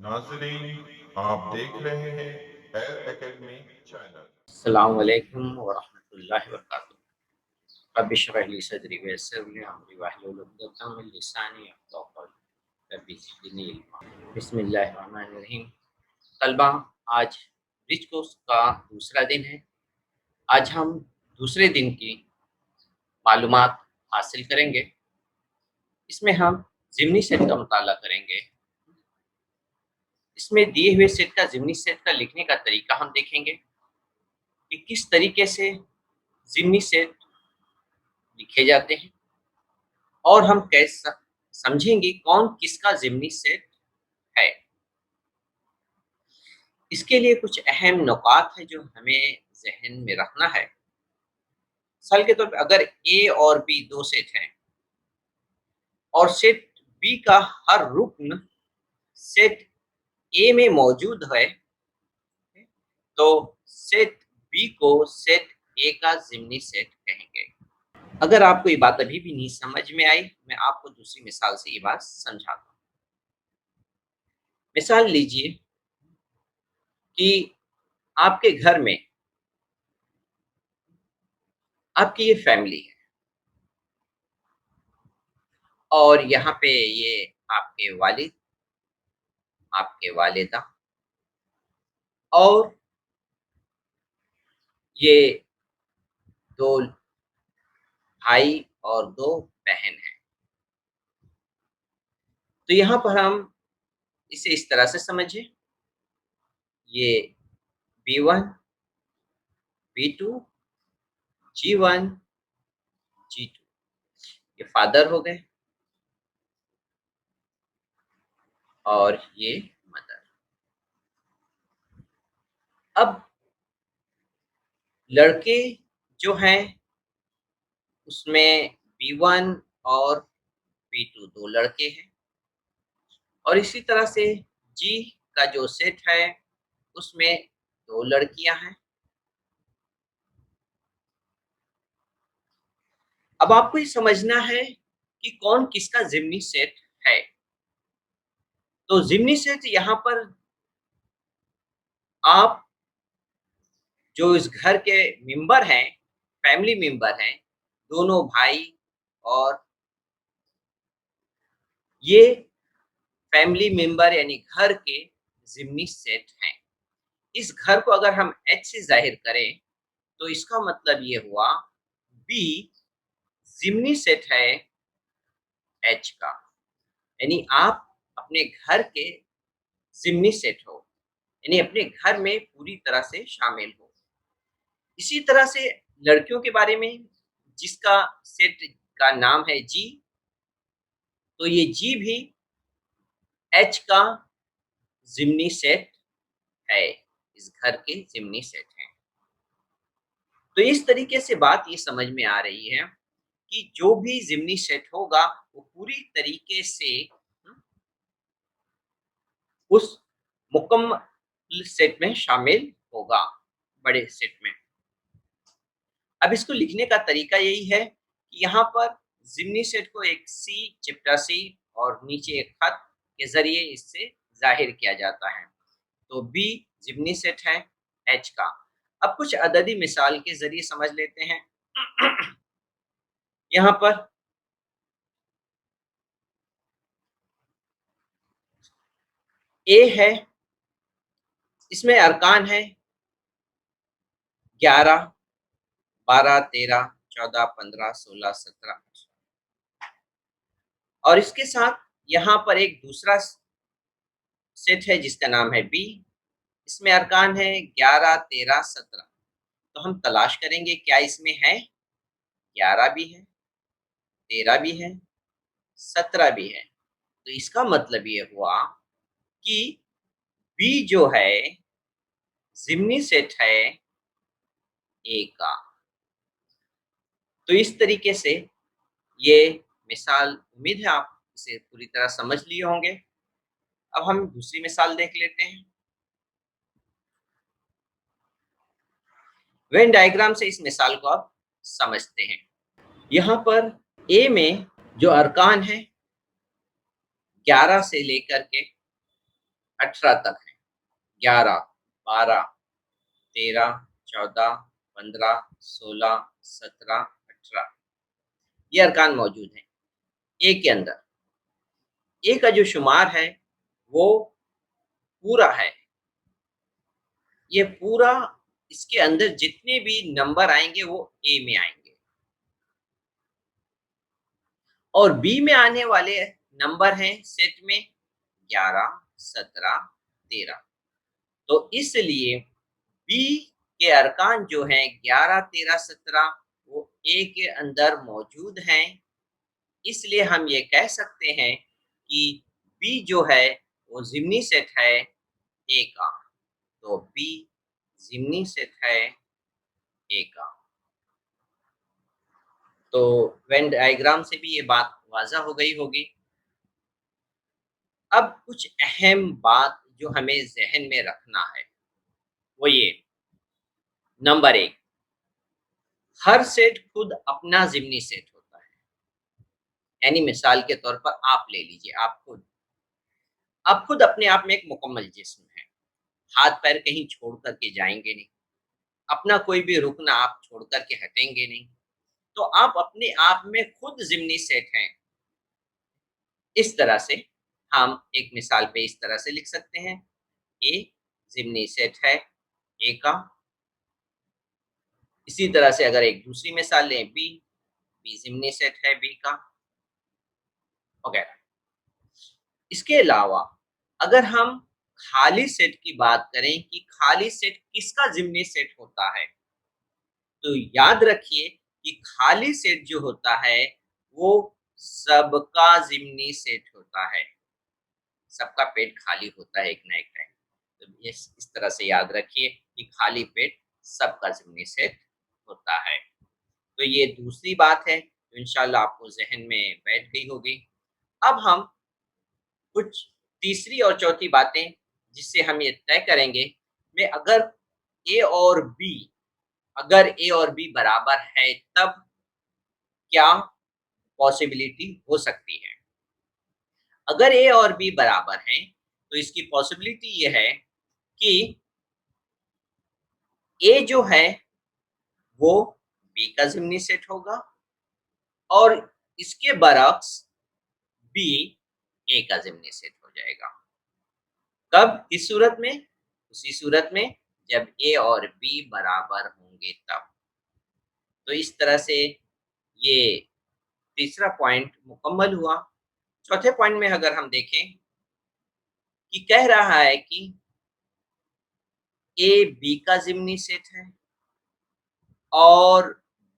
नाज़रीन, आप देख रहे हैं एयर एकेडमी चैनल। अस्सलामु अलैकुम व रहमतुल्लाहि व बरकातुहू। रब्बि इश्रह ली सदरी व यस्सिर ली अमरी वाहलुल उक़दतम मिन लिसानी यफ़क़हू क़ौली। रब्बि ज़िदनी इल्मा। बिस्मिल्लाहिर रहमानिर रहीम। तलबा, आज रिच कोर्स का दूसरा दिन है। आज हम दूसरे दिन की मालूमात हासिल करेंगे। इसमें हम ज़िमनी सेट का मुताला करेंगे। इसमें दिए हुए सेट का ज़िमनी सेट का लिखने का तरीका हम देखेंगे कि किस तरीके से ज़िमनी सेट लिखे जाते हैं और हम कैसे समझेंगे कौन किसका ज़िमनी सेट है। इसके लिए कुछ अहम नुकात है जो हमें ज़हन में रखना है। मिसाल के तौर पे अगर ए और बी दो सेट हैं और सेट बी का हर रुक्न सेट ए में मौजूद है, तो सेट बी को सेट ए का ज़िमनी सेट कहेंगे। अगर आपको ये बात अभी भी नहीं समझ में आई, मैं आपको दूसरी मिसाल से ये बात समझाता हूँ। मिसाल लीजिए कि आपके घर में आपकी ये फैमिली है और यहाँ पे ये आपके वालिद, आपके वालिदा और ये 2 भाई और 2 बहन हैं। तो यहाँ पर हम इसे इस तरह से समझें, ये B1, B2, G1, G2 ये फादर हो गए और ये मदर। अब लड़के जो हैं उसमें B1 और B2 2 लड़के हैं और इसी तरह से जी का जो सेट है उसमें 2 लड़कियां हैं। अब आपको ये समझना है कि कौन किसका ज़िमनी सेट है। तो ज़िमनी सेट यहाँ पर आप जो इस घर के मेंबर हैं, फैमिली मेंबर हैं, दोनों भाई और ये फैमिली मेंबर यानी घर के ज़िमनी सेट हैं। इस घर को अगर हम एच से ज़ाहिर करें तो इसका मतलब ये हुआ बी ज़िमनी सेट है एच का, यानी आप अपने घर के ज़िमनी सेट हो, यानी अपने घर में पूरी तरह से शामिल हो। इसी तरह से लड़कियों के बारे में जिसका सेट का नाम है जी, तो ये जी भी एच का ज़िमनी सेट है, इस घर के ज़िमनी सेट हैं। तो इस तरीके से बात ये समझ में आ रही है कि जो भी ज़िमनी सेट होगा वो पूरी तरीके से उस मुकम्मल सेट में शामिल होगा, बड़े सेट में। अब इसको लिखने का तरीका यही है कि यहाँ पर ज़िमनी सेट को एक सी चिपटा सी और नीचे एक खत के ज़रिए इससे ज़ाहिर किया जाता है। तो बी ज़िमनी सेट है एच का। अब कुछ अददी मिसाल के ज़रिए समझ लेते हैं। यहाँ पर ए है, इसमें अरकान है 11, 12, 13, 14, 15, 16, 17 और इसके साथ यहाँ पर एक दूसरा सेट है जिसका नाम है बी। इसमें अरकान है 11, 13, 17। तो हम तलाश करेंगे क्या इसमें है, 11 भी है, 13 भी है, 17 भी है। तो इसका मतलब ये हुआ कि बी जो है ज़िमनी सेट है ए का। तो इस तरीके से ये मिसाल, उम्मीद है आप इसे पूरी तरह समझ लिए होंगे। अब हम दूसरी मिसाल देख लेते हैं। वेन डायग्राम से इस मिसाल को आप समझते हैं। यहाँ पर ए में जो अरकान है 11 से लेकर के 18 तक है। 11, 12, 13, 14, 15, 16, 17, 18 ये अरकान मौजूद हैं ए के अंदर। ए का जो शुमार है वो पूरा है। ये पूरा इसके अंदर जितने भी नंबर आएँगे वो ए में आएँगे। और बी में आने वाले नंबर हैं सेट में 11, 17, 13। तो इसलिए बी के अरकान जो हैं 11, 13, 17 वो ए के अंदर मौजूद हैं। इसलिए हम ये कह सकते हैं कि बी जो है वो ज़िम्नी सेट है ए का। तो बी ज़िम्नी सेट है ए का। तो वेन डायग्राम से भी ये बात वाज़ह हो गई होगी। अब कुछ अहम बात जो हमें ज़हन में रखना है, वो ये नंबर 1 हर सेट खुद अपना ज़िम्नी सेट होता है। यानी मिसाल के तौर पर आप ले लीजिए, आप खुद अपने आप में एक मुकम्मल जिस्म हैं। हाथ-पैर कहीं छोड़ कर के जाएँगे नहीं, अपना कोई भी रुकन आप छोड़ कर के हटेंगे नहीं। तो आप अपने आप में खुद ज़िम्नी सेट हैं। इस तरह से हम एक मिसाल पे इस तरह से लिख सकते हैं, ए ज़िम्नी सेट है ए का। इसी तरह से अगर एक दूसरी मिसाल लें बी ज़िम्नी सेट है बी का, वगैरह। इसके अलावा अगर हम खाली सेट की बात करें कि खाली सेट किसका ज़िम्नी सेट होता है, तो याद रखिए कि खाली सेट जो होता है, वो सबका ज़िम्नी सेट होता है। सबका पेट खाली होता है एक ना एक टाइम। तो इस तरह से याद रखिए कि खाली पेट सबका ज़िम्नी सेट होता है। तो ये दूसरी बात है, जो इंशाअल्लाह आपको ज़हन में बैठ गई होगी। अब हम कुछ तीसरी और चौथी बातें जिससे हम ये तय करेंगे मैं अगर ए और बी बराबर है तब क्या पॉसिबिलिटी हो सकती है। अगर ए और बी बराबर हैं तो इसकी पॉसिबिलिटी ये है कि ए जो है वो बी का ज़िम्नी सेट होगा और इसके बरअक्स बी ए का ज़िम्नी सेट हो जाएगा। कब? किस सूरत में? उसी सूरत में जब ए और बी बराबर होंगे तब। तो इस तरह से ये तीसरा पॉइंट मुकम्मल हुआ। चौथे पॉइंट में अगर हम देखें कि कह रहा है कि ए बी का ज़िम्नी सेट है और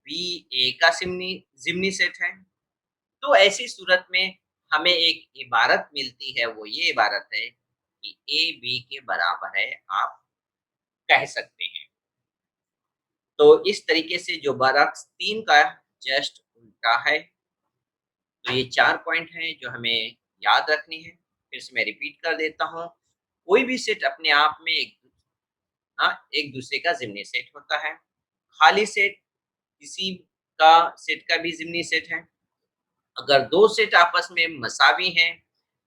बी ए का ज़िम्नी सेट है। तो ऐसी सूरत में हमें एक इबारत मिलती है, वो ये इबारत है कि ए बी के बराबर है, आप कह सकते हैं। तो इस तरीके से जो बरअक्स 3 का जस्ट उल्टा है। तो ये 4 पॉइंट हैं जो हमें याद रखने हैं। फिर से मैं रिपीट कर देता हूँ। कोई भी सेट अपने आप में एक दूसरे का ज़िम्नी सेट होता है। खाली सेट किसी का सेट का भी ज़िम्नी सेट है। अगर 2 सेट आपस में मसावी हैं,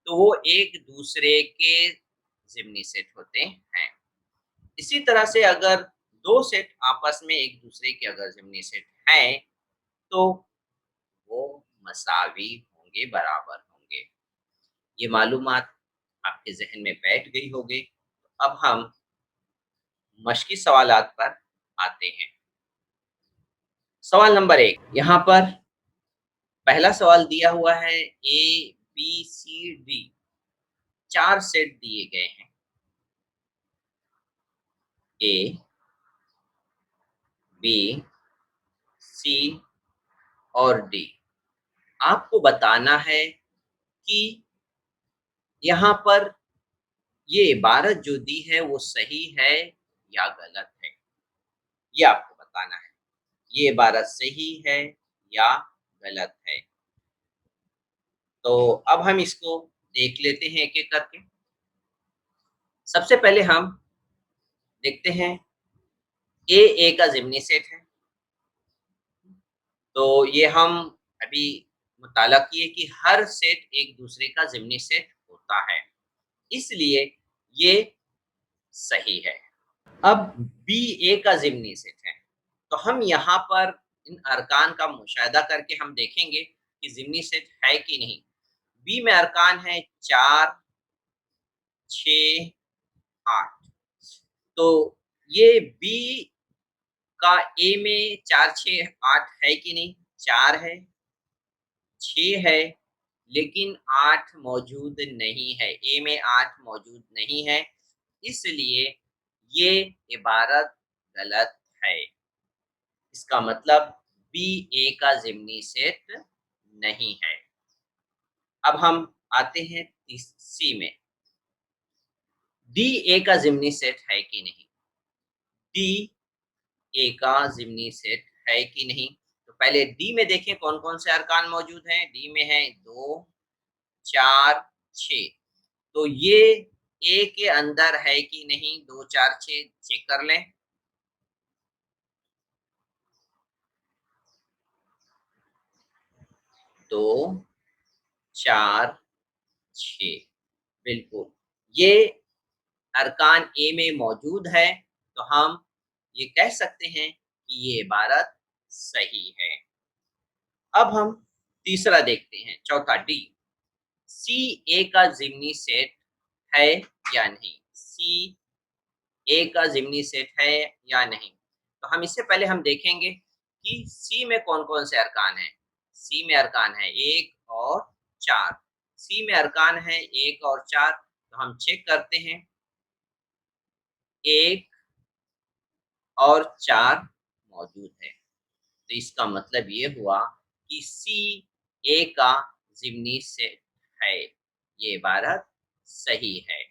तो वो एक दूसरे के ज़िम्नी सेट होते हैं। इसी तरह से अगर 2 सेट आपस में एक दूसरे के अगर ज़िम्नी सेट हैं, तो वो मसावी होंगे, बराबर होंगे। ये मालूमात आपके ज़हन में बैठ गई होगी। अब हम मश्की सवालात पर आते हैं। सवाल नंबर 1 यहाँ पर पहला सवाल दिया हुआ है ए, बी, सी, डी 4 सेट दिए गए हैं। ए, बी, सी और डी। आपको बताना है कि यहाँ पर ये इबारत जो दी है वो सही है या गलत है, ये आपको बताना है। ये इबारत सही है या गलत है। तो अब हम इसको देख लेते हैं एक-एक करके। सबसे पहले हम देखते हैं ए का ज़िम्नी सेट है। तो ये हम अभी मुताला किए कि हर सेट एक दूसरे का ज़िम्नी सेट होता है। इसलिए ये सही है। अब बी ए का ज़िम्नी सेट है, तो हम यहाँ पर इन अरकान का मुशाहिदा करके हम देखेंगे कि ज़िम्नी सेट है कि नहीं। बी में अरकान है 4, 6, 8, तो ये बी का ए में 4, 6, 8 है कि नहीं? 4 है, 6 है, लेकिन 8 मौजूद नहीं है, ए में 8 मौजूद नहीं है, इसलिए ये इबारत गलत है। इसका मतलब बी ए का ज़िम्नी सेट नहीं है। अब हम आते हैं सी में। डी ए का ज़िम्नी सेट है कि नहीं? डी ए का ज़िम्नी सेट है कि नहीं? तो पहले डी में देखें कौन-कौन से अरकान मौजूद हैं। डी में हैं 2, 4, 6, तो ये ए के अंदर है कि नहीं? 2, 4, 6 चेक कर लें। दो, 4, 6, बिल्कुल, ये अरकान ए में मौजूद है, तो हम ये कह सकते हैं कि ये इबारत सही है। अब हम तीसरा देखते हैं, चौथा डी। सी ए का ज़िम्नी सेट है या नहीं? सी ए का ज़िम्नी सेट है या नहीं? तो हम इससे पहले हम देखेंगे कि सी में कौन-कौन से अरकान हैं। सी में अरकान है 1 और 4। सी में अरकान है 1 और 4, तो हम चेक करते हैं। 1 और 4 मौजूद है। तो इसका मतलब ये हुआ कि सी ए का ज़िम्नी सेट है। ये इबारत सही है।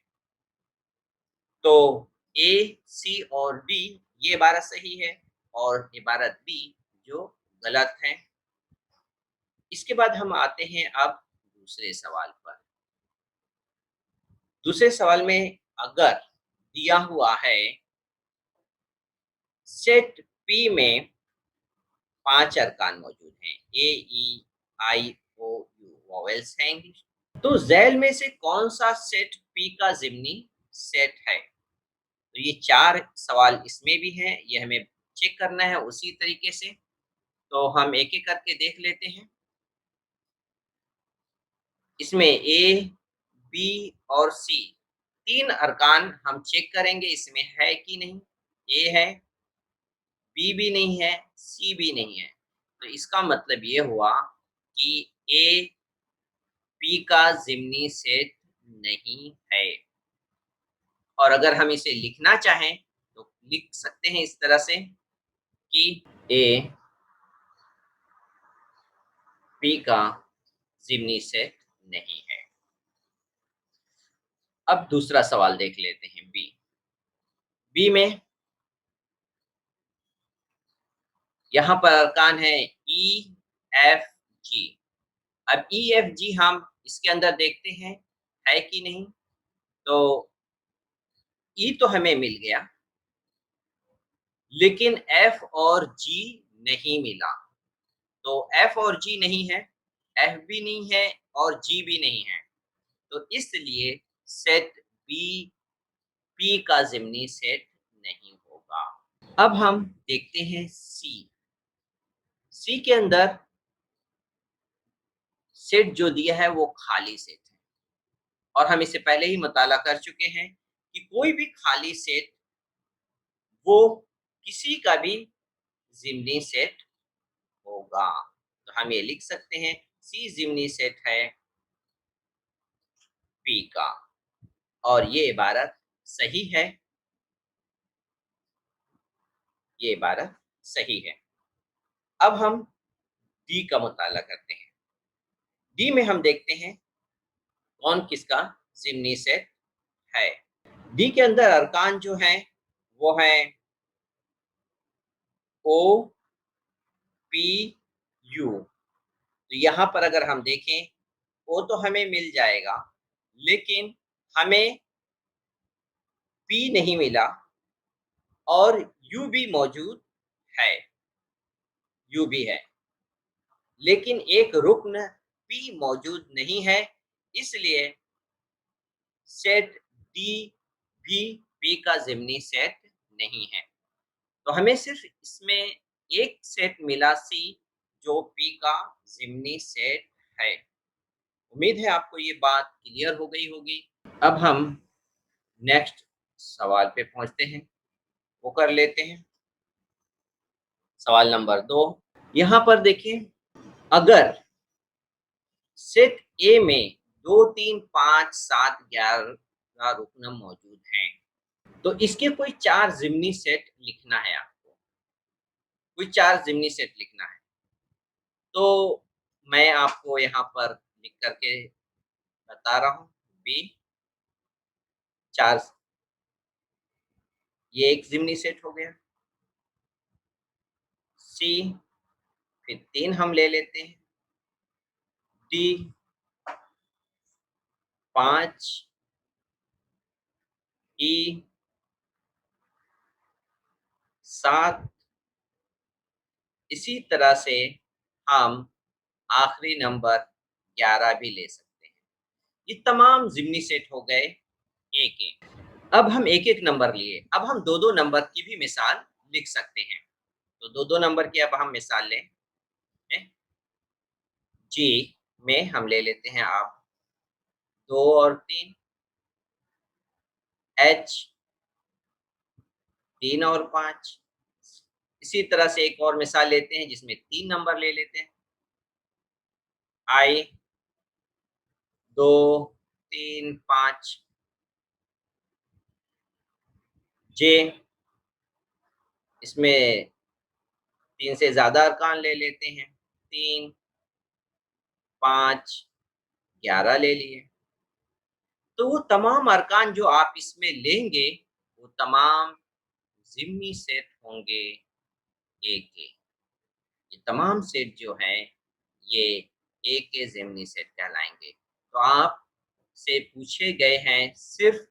तो ए, सी और डी ये इबारत सही है और इबारत बी जो गलत है। इसके बाद हम आते हैं अब दूसरे सवाल पर। दूसरे सवाल में अगर दिया हुआ है सेट पी में 5 अरकान मौजूद हैं। ए, ई, आई, ओ, यू वोवेल्स हैं इंग्लिश। तो ज़ैल में से कौन-सा सेट पी का ज़िम्नी सेट है? तो ये 4 सवाल इसमें भी हैं, ये हमें चेक करना है उसी तरीके से। तो हम एक-एक करके देख लेते हैं। इसमें ए, बी और सी 3 अरकान हम चेक करेंगे इसमें है कि नहीं। ए है, बी भी नहीं है, सी भी नहीं है। तो इसका मतलब ये हुआ कि ए पी का ज़िम्नी सेट नहीं है। और अगर हम इसे लिखना चाहें, तो लिख सकते हैं इस तरह से कि ए पी का ज़िम्नी सेट नहीं है। अब दूसरा सवाल देख लेते हैं बी। बी में यहाँ पर अरकान है ई, एफ, जी। अब ई, एफ, जी हम इसके अंदर देखते हैं, है कि नहीं? तो ई तो हमें मिल गया, लेकिन एफ और जी नहीं मिला। तो एफ और जी नहीं है, एफ भी नहीं है और जी भी नहीं है। तो इसलिए सेट बी पी का ज़िम्नी सेट नहीं होगा। अब हम देखते हैं सी। सी के अंदर सेट जो दिया है वो खाली सेट है और हम इसे पहले ही मुताला कर चुके हैं कि कोई भी खाली सेट वो किसी का भी ज़िम्नी सेट होगा। तो हम ये लिख सकते हैं सी ज़िम्नी सेट है पी का और ये इबारत सही है। ये इबारत सही है। अब हम डी का मुताला करते हैं। डी में हम देखते हैं कौन किसका ज़िम्नी सेट है। डी के अंदर अरकान जो हैं वो हैं ओ, पी, यू। तो यहाँ पर अगर हम देखें ओ तो हमें मिल जाएगा, लेकिन हमें पी नहीं मिला और यू भी मौजूद है, यू भी है, लेकिन एक रुक्न पी मौजूद नहीं है, इसलिए सेट डी भी P का ज़िम्नी सेट नहीं है। तो हमें सिर्फ इसमें एक सेट मिला C जो P का ज़िम्नी सेट है। उम्मीद है आपको ये बात क्लियर हो गई होगी। अब हम नेक्स्ट सवाल पे पहुँचते हैं, वो कर लेते हैं। सवाल नंबर 2 यहाँ पर देखिए, अगर सेट ए में 2, 3, 5, 7, 11 रुकन मौजूद हैं, तो इसके कोई 4 ज़िम्नी सेट लिखना है आपको। कोई 4 ज़िम्नी सेट लिखना है। तो मैं आपको यहाँ पर लिख कर के बता रहा हूँ, बी 4 ये एक ज़िम्नी सेट हो गया। सी फिर 3 हम ले लेते हैं। डी 5 ई 7 इसी तरह से हम आखिरी नंबर 11 भी ले सकते हैं। ये तमाम ज़िम्नी सेट हो गए ए के। अब हम एक-एक नंबर लिए, अब हम 2-2 नंबर की भी मिसाल लिख सकते हैं। तो 2-2 नंबर की अब हम मिसाल लें, हैं? जी में हम ले लेते हैं आप 2 और 3, एच 3 और 5, इसी तरह से एक और मिसाल लेते हैं जिसमें 3 नंबर ले लेते हैं, आई 2, 3, 5, जे इसमें 3 से ज़्यादा अरकान ले लेते हैं, 3, 5, 11 ले लिए। तो वो तमाम अरकान जो आप इसमें लेंगे, वो तमाम ज़िम्नी सेट होंगे ए के। ये तमाम सेट जो हैं, ये ए के ज़िम्नी सेट कहलाएँगे। तो आपसे पूछे गए हैं सिर्फ़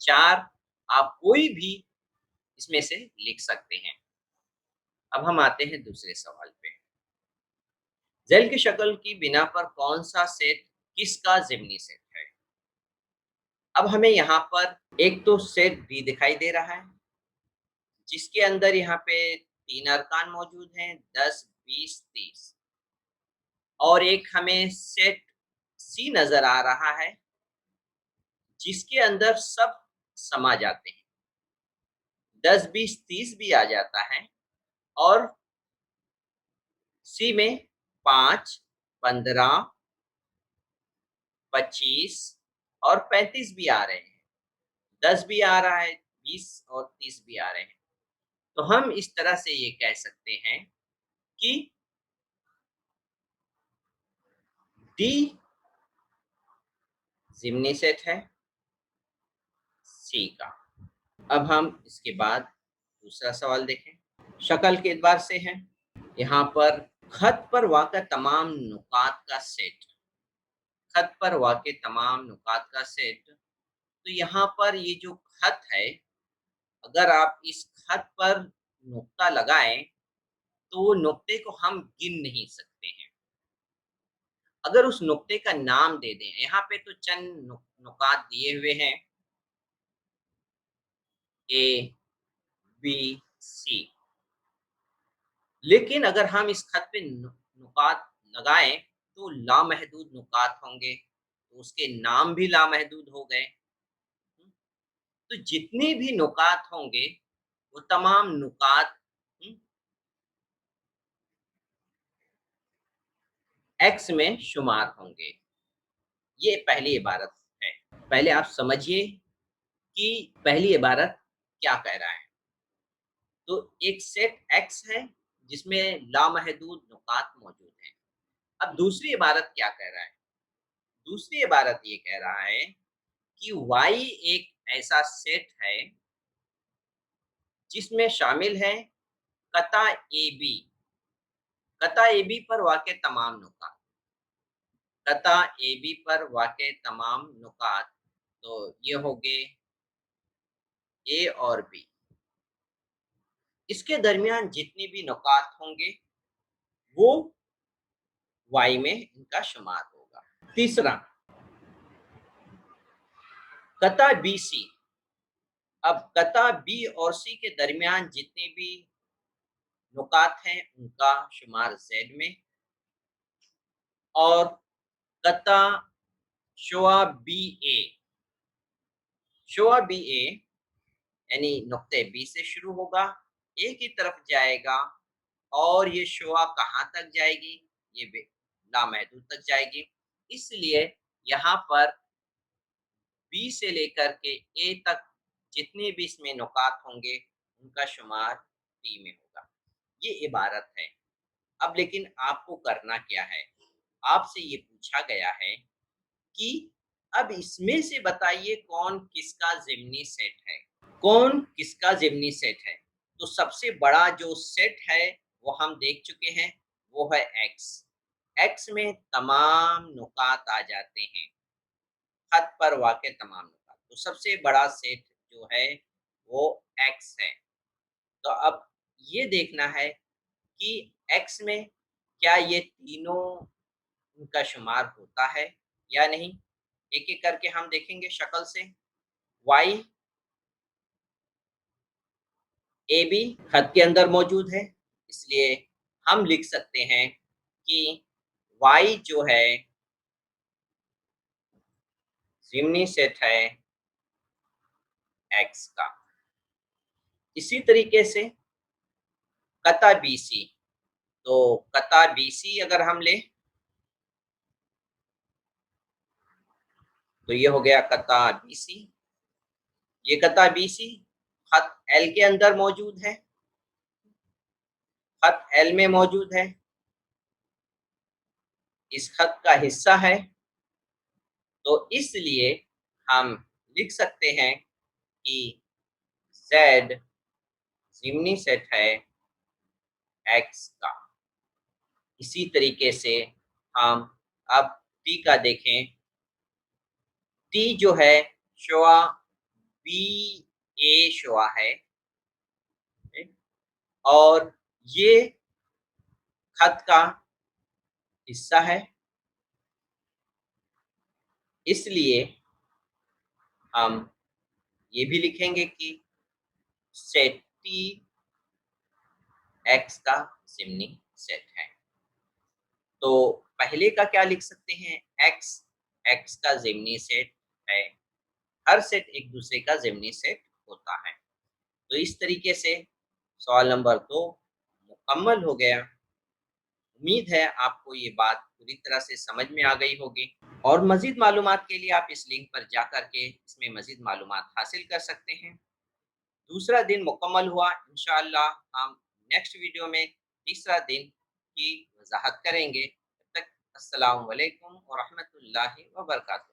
4, आप कोई भी इसमें से लिख सकते हैं। अब हम आते हैं दूसरे सवाल पे। ज़ैल की शक्ल की बिना पर कौन-सा सेट किसका ज़िम्नी सेट है? अब हमें यहाँ पर एक तो सेट बी दिखाई दे रहा है, जिसके अंदर यहाँ पे 3 अरकान मौजूद हैं, 10, 20, 30 और एक हमें सेट सी नज़र आ रहा है, जिसके अंदर सब समा जाते हैं। 10, 20, 30 भी आ जाता है और सी में 5, 15, 25 और 35 भी आ रहे हैं। 10 भी आ रहा है, 20 और 30 भी आ रहे हैं। तो हम इस तरह से ये कह सकते हैं कि डी ज़िम्नी सेट है सी का। अब हम इसके बाद दूसरा सवाल देखें। शक्ल के एतबार से है। यहाँ पर खत पर वाक़ तमाम नुकात का सेट, खत पर वाक़ तमाम नुकात का सेट, तो यहाँ पर ये जो खत है, अगर आप इस खत पर नुक्ता लगाएँ, तो वो नुक्ते को हम गिन नहीं सकते हैं। अगर उस नुक्ते का नाम दे दें, यहाँ पे तो चंद नुकात दिए हुए हैं, ए, बी, सी। लेकिन अगर हम इस खत पे नुकात लगाएँ, तो लामहदूद नुकात होंगे, तो उसके नाम भी लामहदूद हो गए। तो जितने भी नुकात होंगे, वो तमाम नुकात हुँ, एक्स में शुमार होंगे। ये पहली इबारत है। पहले आप समझिए कि पहली इबारत क्या कह रहा है। तो एक सेट एक्स है, जिसमें लामहदूद नुकात मौजूद हैं। अब दूसरी इबारत क्या कह रहा है? दूसरी इबारत ये कह रहा है कि वाई एक ऐसा सेट है, जिसमें शामिल है कता ए बी, कता ए बी पर वाक़ तमाम नुकात, कता ए बी पर वाक़ तमाम नुकात, तो ये हो गए ए और बी। इसके दरमियान जितने भी नुकात होंगे, वो वाई में इनका शुमार होगा। तीसरा, कता बी सी, अब कता बी और सी के दरमियान जितने भी नुकात हैं उनका शुमार ज़ेड में, और कता शुआ बी ए, शुआ बी ए यानी नुक्ते बी से शुरू होगा, ए की तरफ जाएगा, और ये शुआ कहाँ तक जाएगी? ये लामहदूद तक जाएगी। इसलिए यहाँ पर बी से लेकर के ए तक जितने भी इसमें नुकात होंगे उनका शुमार टी में होगा। ये इबारत है। अब लेकिन आपको करना क्या है? आपसे ये पूछा गया है कि अब इसमें से बताइए कौन किसका ज़िम्नी सेट है? कौन किसका ज़िम्नी सेट है? तो सबसे बड़ा जो सेट है वो हम देख चुके हैं, वो है एक्स। एक्स में तमाम नुकात आ जाते हैं, खत पर वाक़े तमाम नुकात। तो सबसे बड़ा सेट जो है वो एक्स है। तो अब ये देखना है कि एक्स में क्या ये तीनों उनका शुमार होता है या नहीं? एक-एक करके हम देखेंगे शक्ल से। वाई, ए भी खत के अंदर मौजूद है, इसलिए हम लिख सकते हैं कि वाई जो है ज़िम्नी सेट है एक्स का। इसी तरीके से कता बीसी, तो कता बीसी अगर हम लें, तो ये हो गया कता बीसी। ये कता बीसी खत एल के अंदर मौजूद है, खत एल में मौजूद है, इस खत का हिस्सा है, तो इसलिए हम लिख सकते हैं कि ज़ेड ज़िम्नी सेट है एक्स का। इसी तरीके से हम अब टी का देखें। टी जो है शुआ बी ए शुआ है, और ये खत का हिस्सा है, इसलिए हम ये भी लिखेंगे कि सेट टी एक्स का ज़िम्नी सेट है। तो पहले का क्या लिख सकते हैं? एक्स, एक्स का ज़िम्नी सेट है। हर सेट एक दूसरे का ज़िम्नी सेट होता है। तो इस तरीके से सवाल नंबर 2 मुकम्मल हो गया। उम्मीद है आपको ये बात पूरी तरह से समझ में आ गई होगी, और मज़ीद मालूमात के लिए आप इस लिंक पर जा कर के इसमें मज़ीद मालूमात हासिल कर सकते हैं। दूसरा दिन मुकम्मल हुआ, इंशाअल्लाह हम नेक्स्ट वीडियो में तीसरा दिन की वज़ाहत करेंगे। तब तक अस्सलामु अलैकुम व रहमतुल्लाहि व बरकातुहू।